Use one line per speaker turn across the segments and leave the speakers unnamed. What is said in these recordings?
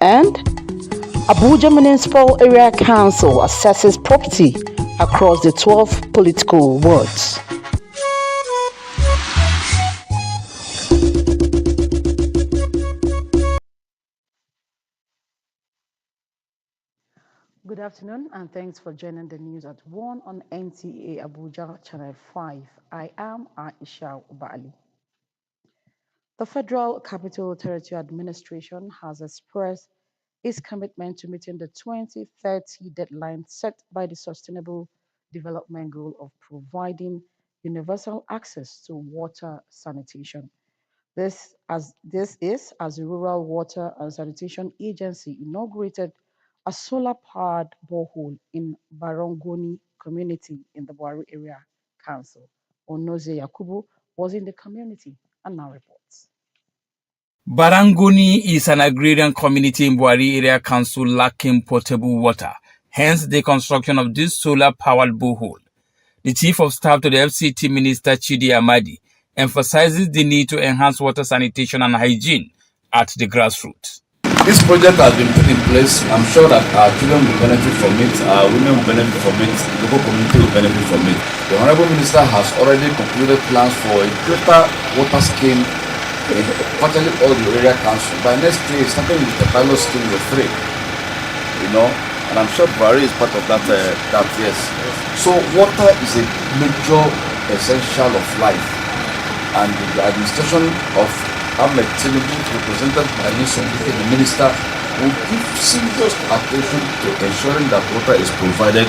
And Abuja Municipal Area Council assesses property across the 12 political wards. Good afternoon and thanks for joining the news at 1 on NTA Abuja Channel 5. I am Aisha Ubali. The Federal Capital Territory Administration has expressed its commitment to meeting the 2030 deadline set by the Sustainable Development Goal of providing universal access to water sanitation. This is as the Rural Water and Sanitation Agency inaugurated a solar-powered borehole in Barongoni community in the Buhari Area Council. Onoze Yakubu was in the community and now reports.
Barangoni is an agrarian community in Buhari Area Council lacking potable water, hence the construction of this solar-powered borehole. The Chief of Staff to the FCT Minister Chidi Amadi emphasizes the need to enhance water sanitation and hygiene at the grassroots.
This project has been put in place. I'm sure that our children will benefit from it, our women will benefit from it, the local community will benefit from it. The Honorable Minister has already concluded plans for a greater water scheme in virtually all the area council. By next year, starting with the pilot scheme with 3, and I'm sure Buhari is part of that, yes. So water is a major essential of life, and the administration of Ahmed Tinubu, represented by the minister, will give serious attention to ensuring that water is provided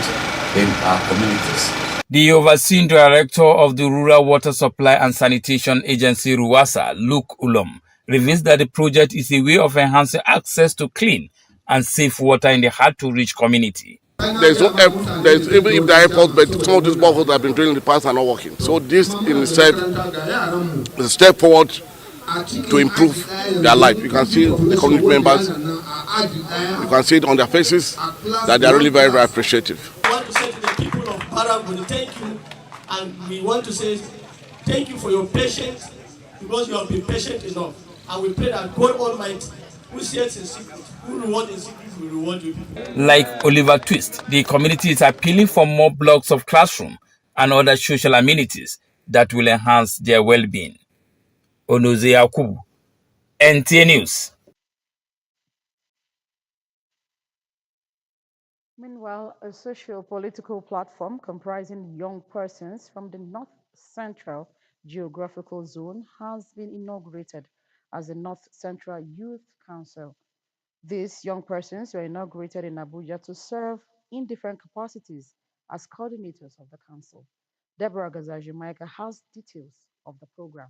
in our communities.
The overseeing director of the Rural Water Supply and Sanitation Agency, RUWASA, Luke Ulom, reveals that the project is a way of enhancing access to clean and safe water in the hard-to-reach community.
There's even if the airport, but some of these boreholes have been drilled in the past are not working. So this in itself is a step forward to improve their life. You can see the community members, you can see it on their faces that they are really very, very appreciative.
I want to say to the people of Barangoni, thank you, and we want to say thank you for your patience, because you have been patient enough. And we pray that God Almighty, who says in secret, who rewards in secret, will reward you people.
Like Oliver Twist, the community is appealing for more blocks of classroom and other social amenities that will enhance their well-being. Onoze Yakubu, NTA News.
Meanwhile, a socio-political platform comprising young persons from the North Central Geographical Zone has been inaugurated as the North Central Youth Council. These young persons were inaugurated in Abuja to serve in different capacities as coordinators of the council. Deborah Gazaji-Maika has details of the program.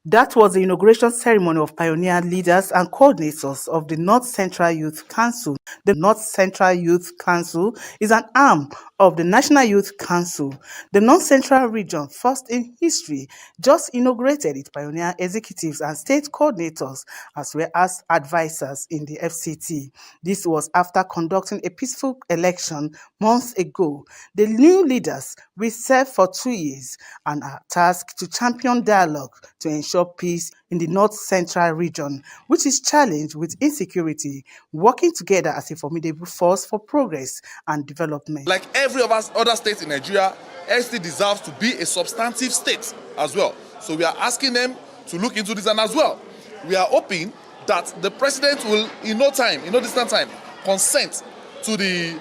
That was the inauguration ceremony of pioneer leaders and coordinators of the North Central Youth Council. The North Central Youth Council is an arm of the National Youth Council. The North Central region, first in history, just inaugurated its pioneer executives and state coordinators as well as advisors in the FCT. This was after conducting a peaceful election months ago. The new leaders will serve for 2 years and are tasked to champion dialogue to ensure peace in the North Central region, which is challenged with insecurity, working together as a formidable force for progress and development.
Like every of us other states in Nigeria, ST deserves to be a substantive state as well. So we are asking them to look into this, and as well, we are hoping that the president will, in no distant time, consent to the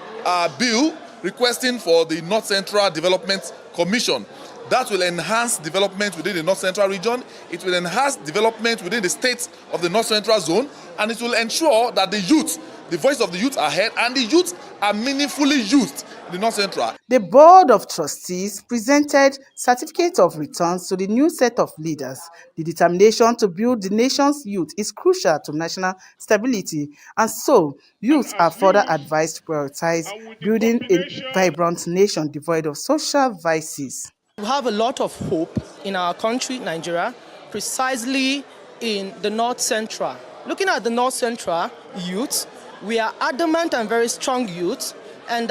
bill requesting for the North Central Development Commission. That will enhance development within the North Central region. It will enhance development within the states of the North Central zone, and it will ensure that the youth, the voice of the youth are heard, and the youth are meaningfully used in the North Central.
The Board of Trustees presented certificate of returns to the new set of leaders. The determination to build the nation's youth is crucial to national stability, and so youth are further advised to prioritize building a vibrant nation devoid of social vices.
We have a lot of hope in our country, Nigeria, precisely in the North Central. Looking at the North Central youth, we are adamant and very strong youth And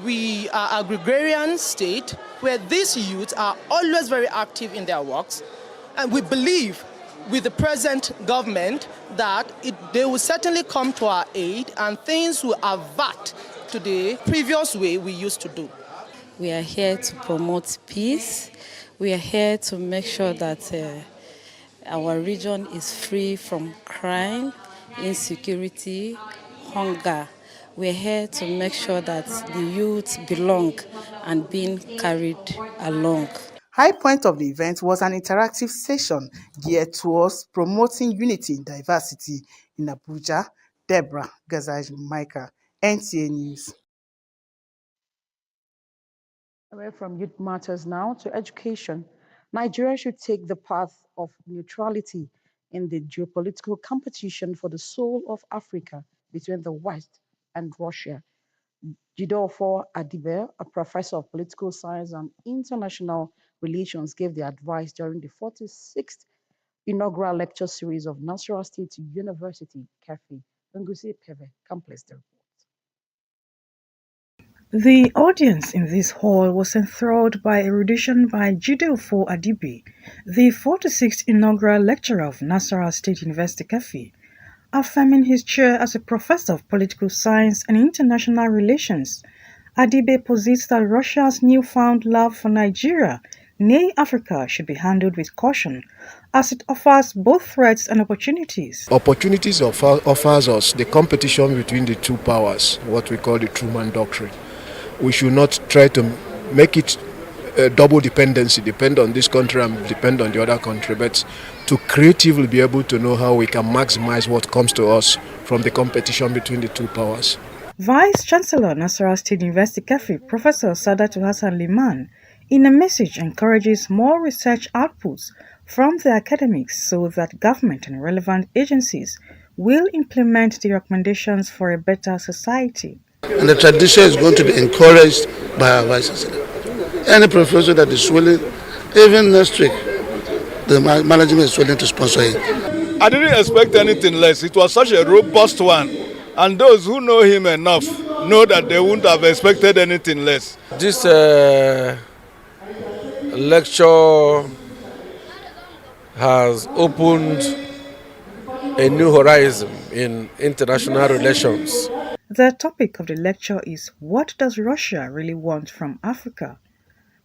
we are agrarian state where these youth are always very active in their works. And we believe with the present government that they will certainly come to our aid and things will avert to the previous way we used to do.
We are here to promote peace. We are here to make sure that our region is free from crime, insecurity, hunger. We're here to make sure that the youth belong and being carried along.
High point of the event was an interactive session geared towards promoting unity in diversity in Abuja. Deborah Gazaj Michael, NTA News.
Away from youth matters now to education. Nigeria should take the path of neutrality in the geopolitical competition for the soul of Africa between the West and Russia. Jidofo Adibe, a professor of political science and international relations, gave the advice during the 46th inaugural lecture series of Nasarawa State University, Kefi. Ngusi Peve, completes the report.
The audience in this hall was enthralled by erudition by Jidofo Adibe, the 46th inaugural lecturer of Nasarawa State University, Kefi. Affirming his chair as a professor of political science and international relations, Adibe posits that Russia's newfound love for Nigeria, nay Africa, should be handled with caution, as it offers both threats and opportunities.
Opportunities offers us the competition between the two powers, what we call the Truman Doctrine. We should not try to make it a double dependency, depend on this country and depend on the other country, but to creatively be able to know how we can maximize what comes to us from the competition between the two powers.
Vice-Chancellor Nasarawa State University Kefi, Professor Sadatu Hassan Liman, in a message encourages more research outputs from the academics so that government and relevant agencies will implement the recommendations for a better society.
And the tradition is going to be encouraged by our Vice Chancellor. Any professor that is willing, even next week, the management is willing to sponsor it.
I didn't expect anything less. It was such a robust one. And those who know him enough know that they wouldn't have expected anything less.
This lecture has opened a new horizon in international relations.
The topic of the lecture is, what does Russia really want from Africa?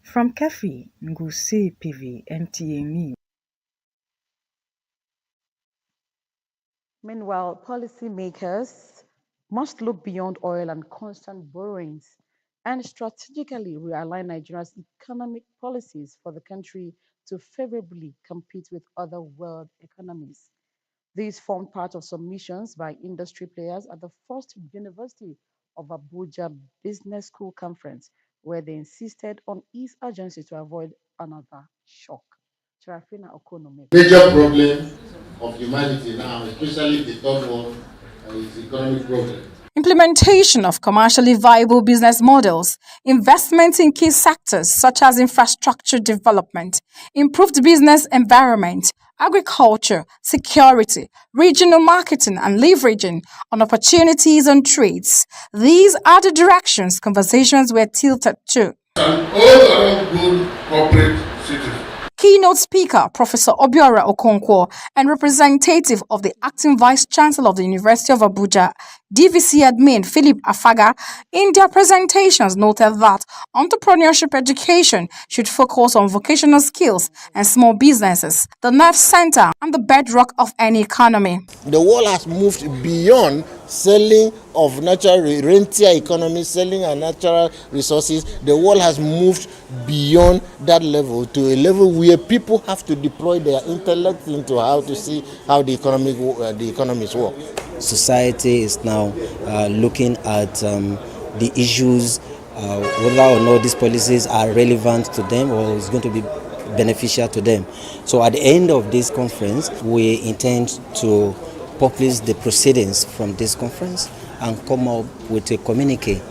From Kefi, Ngusi PV, NTA News.
Meanwhile, policymakers must look beyond oil and constant borrowings and strategically realign Nigeria's economic policies for the country to favorably compete with other world economies. These formed part of submissions by industry players at the first University of Abuja Business School Conference, where they insisted on its urgency to avoid another shock. Charafina Okono.
Major problem of humanity now, especially the third world, is economic problem.
Implementation of commercially viable business models, investment in key sectors such as infrastructure development, improved business environment, agriculture, security, regional marketing and leveraging on opportunities and trades. These are the directions conversations were tilted to.
And all around good corporate citizens.
Keynote speaker, Professor Obiora Okonkwo, and representative of the acting vice-chancellor of the University of Abuja, DVC admin Philip Afaga, in their presentations noted that entrepreneurship education should focus on vocational skills and small businesses, the nerve center and the bedrock of any economy.
The world has moved beyond selling of natural rentier economy, selling our natural resources. The world has moved beyond that level to a level where people have to deploy their intellect into how to see how the economies work.
Society is now looking at the issues, whether or not these policies are relevant to them or is going to be beneficial to them. So at the end of this conference, we intend to publish the proceedings from this conference and come up with a communique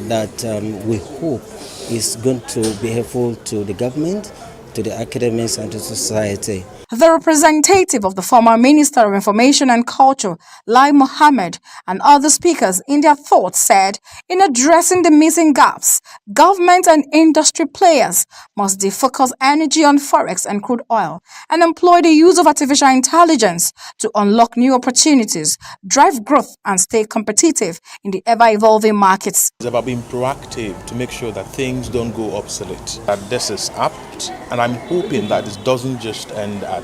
that we hope is going to be helpful to the government, to the academics and to society.
The representative of the former Minister of Information and Culture, Lai Mohammed, and other speakers in their thoughts said, in addressing the missing gaps, government and industry players must defocus energy on forex and crude oil and employ the use of artificial intelligence to unlock new opportunities, drive growth, and stay competitive in the ever-evolving markets.
It's about being proactive to make sure that things don't go obsolete. That this is apt, and I'm hoping that it doesn't just end at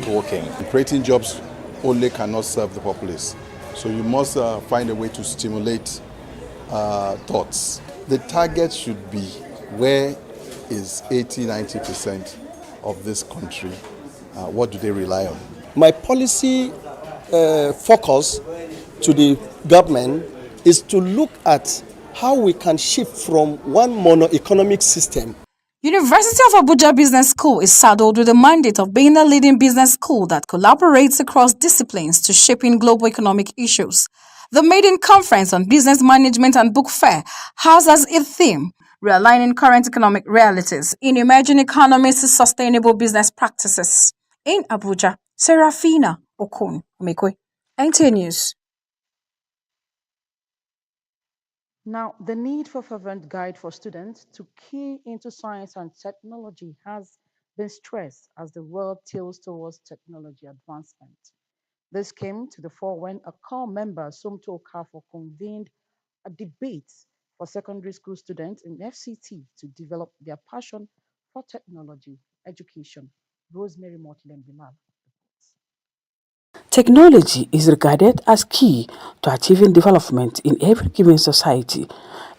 talking.
Creating jobs only cannot serve the populace. So you must find a way to stimulate thoughts. The target should be where is 80-90% of this country, what do they rely on?
My policy focus to the government is to look at how we can shift from one mono-economic system.
University of Abuja Business School is saddled with the mandate of being a leading business school that collaborates across disciplines to shaping global economic issues. The maiden conference on business management and book fair has as its theme realigning current economic realities in emerging economies to sustainable business practices. In Abuja, Serafina Okun Omekwe, NTA News.
Now, the need for fervent guide for students to key into science and technology has been stressed as the world tilts towards technology advancement. This came to the fore when a core member, Somto Okafor, convened a debate for secondary school students in FCT to develop their passion for technology education. Rosemary Mortland Bilal.
Technology is regarded as key to achieving development in every given society,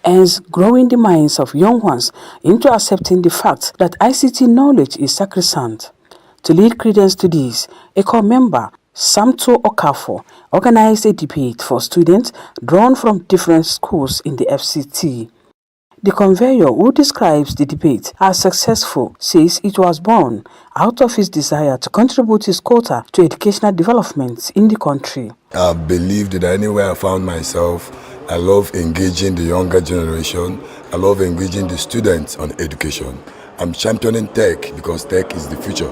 hence growing the minds of young ones into accepting the fact that ICT knowledge is sacrosanct. To lead credence to this, a core member, Samto Okafor, organized a debate for students drawn from different schools in the FCT. The conveyor, who describes the debate as successful, says it was born out of his desire to contribute his quota to educational development in the country.
I believe that anywhere I found myself, I love engaging the younger generation. I love engaging the students on education. I'm championing tech because tech is the future.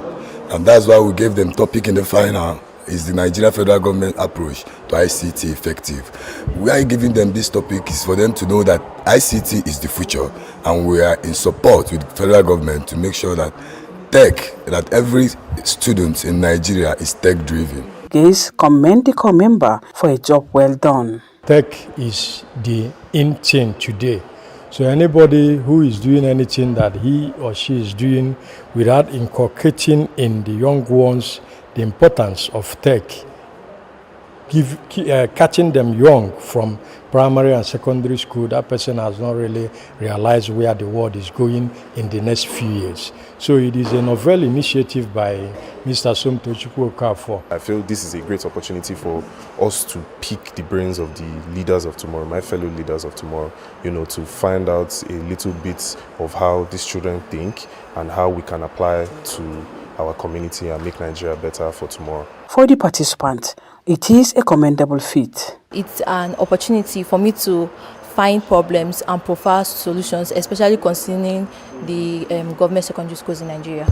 And that's why we gave them topic in the final. Is the Nigeria federal government approach to ICT effective? We are giving them this topic is for them to know that ICT is the future, and we are in support with the federal government to make sure that that every student in Nigeria is tech-driven.
Gates commend the core member for a job well done.
Tech is the in thing today. So anybody who is doing anything that he or she is doing without inculcating in the young ones the importance of tech, catching them young from primary and secondary school, that person has not really realized where the world is going in the next few years. So it is a novel initiative by Mr. Somto Okafor.
I feel this is a great opportunity for us to pick the brains of the leaders of tomorrow, my fellow leaders of tomorrow, to find out a little bit of how these children think and how we can apply to our community and make Nigeria better for tomorrow.
For the participants, it is a commendable feat.
It's an opportunity for me to find problems and provide solutions, especially concerning the government secondary schools in Nigeria.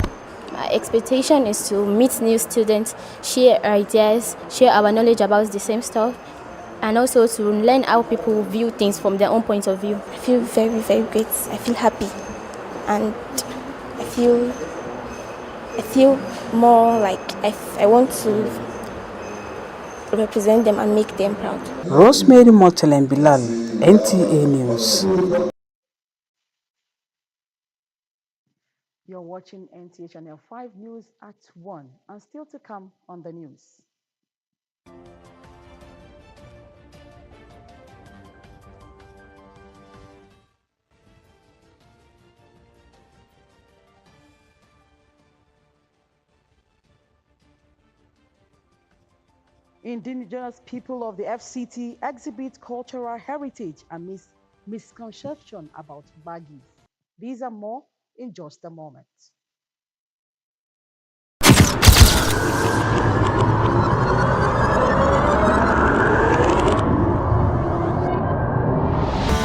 My expectation is to meet new students, share ideas, share our knowledge about the same stuff, and also to learn how people view things from their own point of view.
I feel very, very great. I feel happy, and I feel more like I want to represent them and make them proud.
Rosemary Mortland Bilal, NTA News.
You're watching NTA Channel 5 News at 1, and still to come on the news. Indigenous people of the FCT exhibit cultural heritage and misconception about baggies. These are more in just a moment.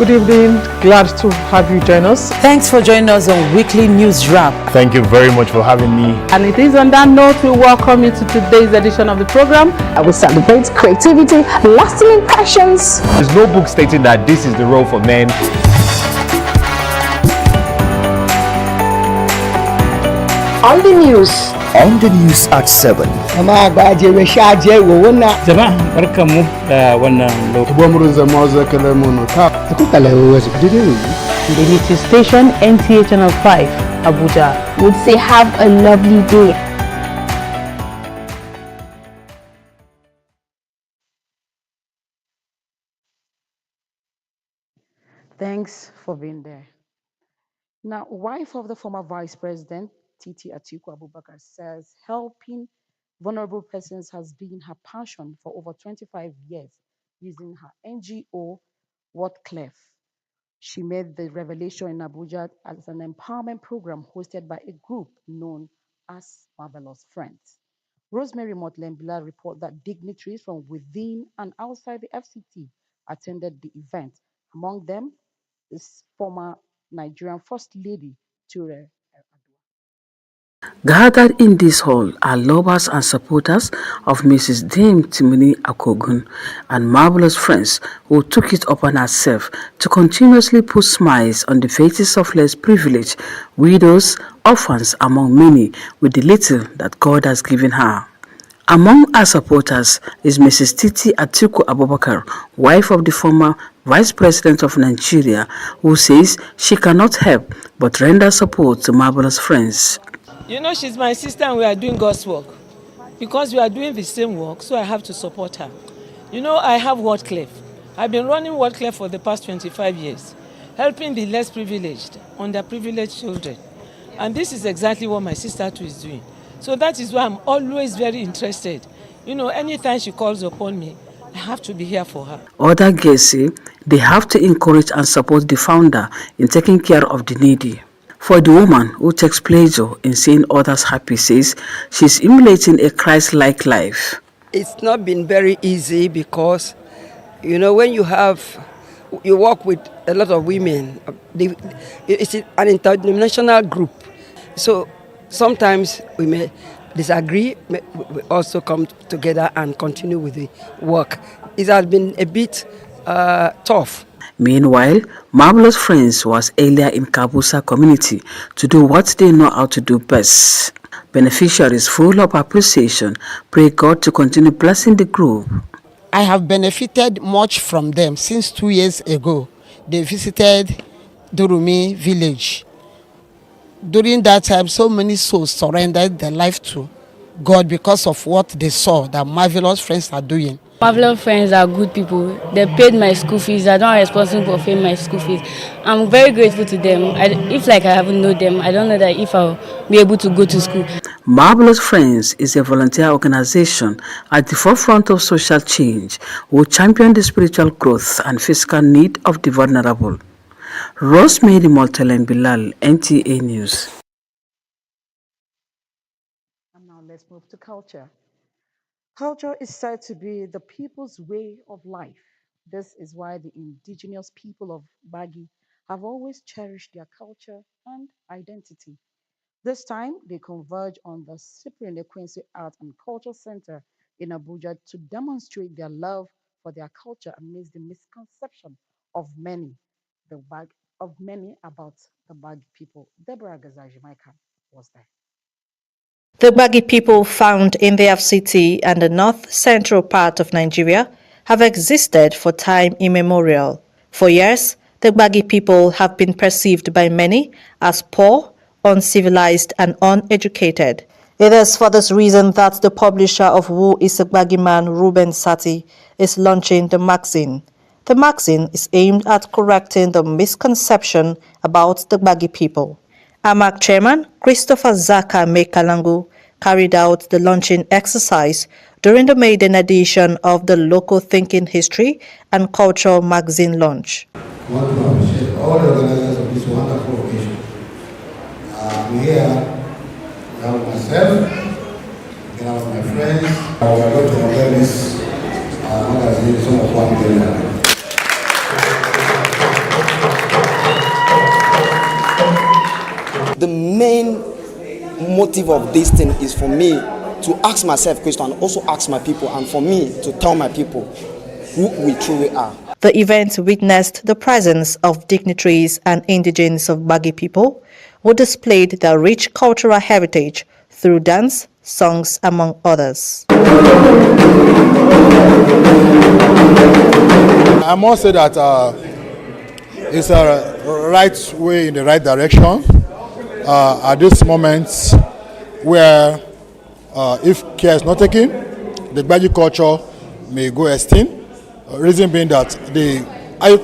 Good evening. Glad to have you join us.
Thanks for joining us on Weekly News Wrap.
Thank you very much for having me.
And it is on that note we welcome you to today's edition of the program.
I will celebrate creativity, lasting impressions.
There's no book stating that this is the role for men.
On the news.
On the news at 7.
Jama'a barkanmu da wannan
The Unity Station, NTA Channel 5, Abuja.
Would say have a lovely day.
Thanks for being there. Now, wife of the former Vice President, Titi Atiku Abubakar, says helping vulnerable persons has been her passion for over 25 years using her NGO, Clef. She made the revelation in Abuja as an empowerment program hosted by a group known as Marvelous Friends. Rosemary Motlembila reported that dignitaries from within and outside the FCT attended the event. Among them is former Nigerian First Lady Ture.
Gathered in this hall are lovers and supporters of Mrs. Dame Timini Akogun and marvelous friends who took it upon herself to continuously put smiles on the faces of less privileged, widows, orphans, among many, with the little that God has given her. Among her supporters is Mrs. Titi Atiku Abubakar, wife of the former Vice President of Nigeria, who says she cannot help but render support to marvelous friends.
You know, she's my sister and we are doing God's work. Because we are doing the same work, so I have to support her. You know, I have Clef. I've been running Clef for the past 25 years, helping the less privileged, underprivileged children. And this is exactly what my sister too is doing. So that is why I'm always very interested. You know, anytime she calls upon me, I have to be here for her.
Other guests say they have to encourage and support the founder in taking care of the needy. For the woman who takes pleasure in seeing others happy says she's emulating a Christ-like life.
It's not been very easy because, you know, when you work with a lot of women, it's an interdenominational group. So sometimes we may disagree, we also come together and continue with the work. It has been a bit tough.
Meanwhile, Marvelous Friends was earlier in Kabusa community to do what they know how to do best. Beneficiaries full of appreciation pray God to continue blessing the group.
I have benefited much from them since 2 years ago. They visited Durumi village. During that time, so many souls surrendered their life to God because of what they saw that Marvelous Friends are doing.
Marvelous Friends are good people. They paid my school fees. I don't responsible for paying my school fees. I'm very grateful to them. If I haven't known them, I don't know that if I'll be able to go to school.
Marvelous Friends is a volunteer organization at the forefront of social change who champion the spiritual growth and physical need of the vulnerable. Rosemary Moltelen Bilal, NTA News.
And now let's move to culture. Culture is said to be the people's way of life. This is why the indigenous people of Bagi have always cherished their culture and identity. This time, they converge on the Cyprian Ekwensu Art and Culture Center in Abuja to demonstrate their love for their culture amidst the misconception of many, about the Bagi people. Deborah Gazajimaika was there.
The Bagi people found in the FCT and the north-central part of Nigeria have existed for time immemorial. For years, the Bagi people have been perceived by many as poor, uncivilized and uneducated. It is for this reason that the publisher of Who is a Bagi Man, Ruben Sati, is launching the magazine. The magazine is aimed at correcting the misconception about the Bagi people. AMAC chairman Christopher Zaka Mekalangu carried out the launching exercise during the maiden edition of the Local Thinking History and Culture magazine launch.
I want to appreciate all the organizers of this wonderful occasion. We're here, we have myself, we have my friends. We are going to organize this magazine, some of one day.
the main motive of this thing is for me to ask myself questions and also ask my people, and for me to tell my people who we truly are.
The event witnessed the presence of dignitaries and indigenes of Gbagi people who displayed their rich cultural heritage through dance, songs, among others.
I must say that it's a right way in the right direction at this moment where if care is not taken, the Gbagi culture may go extinct. Reason being that the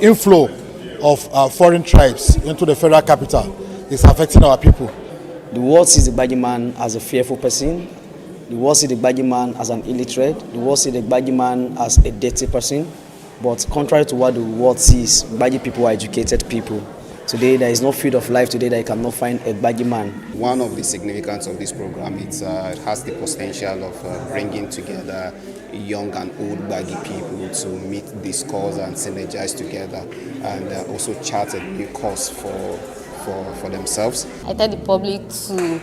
inflow of foreign tribes into the federal capital is affecting our people.
The world sees the Gbagi man as a fearful person. The world sees the Gbagi man as an illiterate. The world sees the Gbagi man as a dirty person. But contrary to what the world sees, Gbagi people are educated people. Today, there is no field of life today that you cannot find a Gbagi man.
One of the significance of this program is it has the potential of bringing together young and old Gbagi people to meet, discuss, and synergize together, and also chart a new course for themselves.
I tell the public to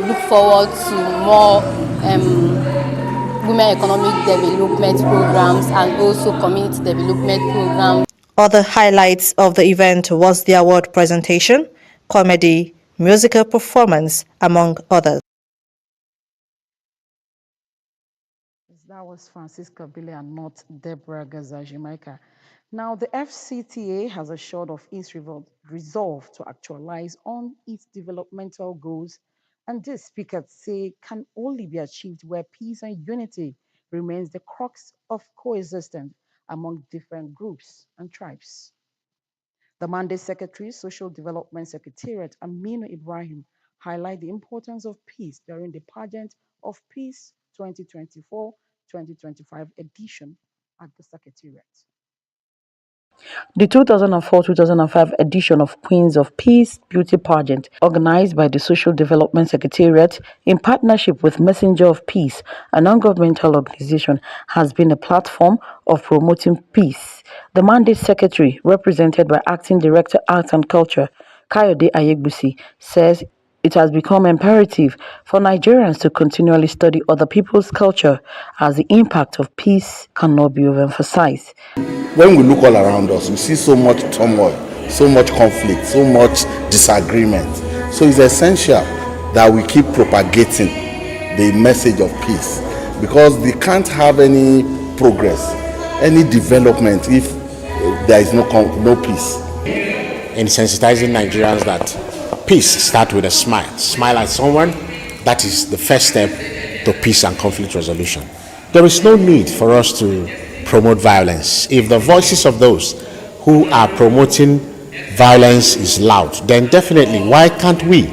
look forward to more women economic development programs and also community development programs.
Other highlights of the event was the award presentation, comedy, musical performance, among others.
That was Francisca Billy and not Deborah Gaza Jamaica. Now, the FCTA has assured of its resolve to actualize on its developmental goals, and this, speakers say, can only be achieved where peace and unity remains the crux of coexistence among different groups and tribes. The Mandate Secretary, Social Development Secretariat, Aminu Ibrahim, highlight the importance of peace during the pageant of Peace 2024-2025 edition at the Secretariat.
The 2004-2005 edition of Queens of Peace Beauty Pageant, organized by the Social Development Secretariat in partnership with Messenger of Peace, a non-governmental organization, has been a platform of promoting peace. The Mandate Secretary, represented by Acting Director Arts and Culture, Kayode Ayegbusi, says it has become imperative for Nigerians to continually study other people's culture, as the impact of peace cannot be overemphasized.
When we look all around us, we see so much turmoil, so much conflict, so much disagreement. So it's essential that we keep propagating the message of peace, because they can't have any progress, any development if there is no peace.
In sensitizing Nigerians that peace starts with a smile. Smile at someone, that is the first step to peace and conflict resolution. There is no need for us to promote violence. If the voices of those who are promoting violence is loud, then definitely why can't we,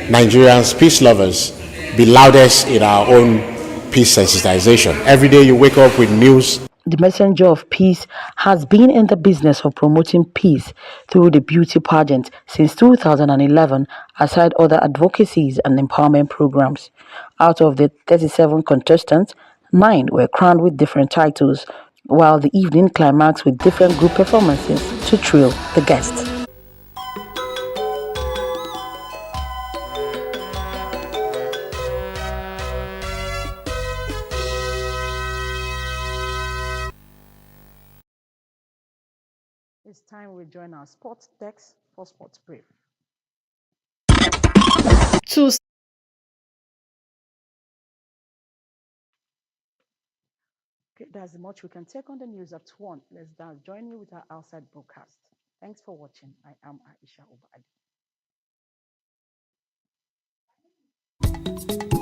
Nigerians, peace lovers, be loudest in our own peace sensitization? Every day you wake up with news.
The Messenger of Peace has been in the business of promoting peace through the beauty pageant since 2011, aside other advocacies and empowerment programs. Out of the 37 contestants, 9 were crowned with different titles, while the evening climaxed with different group performances to thrill the guests.
It's time we join our sports desk for Sports Brief. Okay, that's much we can take on the news at 1. Let's now join you with our outside broadcast. Thanks for watching. I am Aisha Obadi.